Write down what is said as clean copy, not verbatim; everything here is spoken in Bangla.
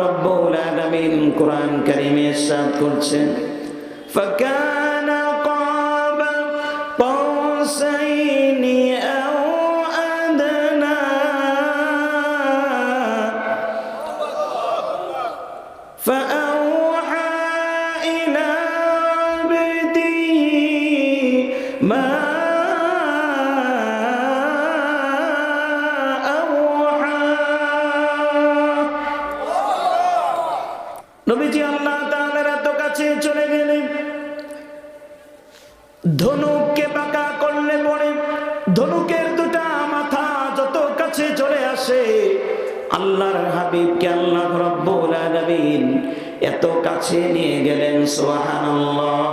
রব্বুল আলামিন কোরআন কারীমে ইরশাদ করছেন, ফাকানা কাবা কওসাইনি আও আদনা ফাআওহা ইলা আবদিহি মা নবীজি আল্লাহ তাআলার এত কাছে চলে গেলেন, ধনুককে বাঁকা করলে পরে ধনুকের দুটা মাথা যত কাছে চলে আসে, আল্লাহর হাবিবকে আল্লাহ রাব্বুল আলামিন এত কাছে নিয়ে গেলেন। সুবহানাল্লাহ।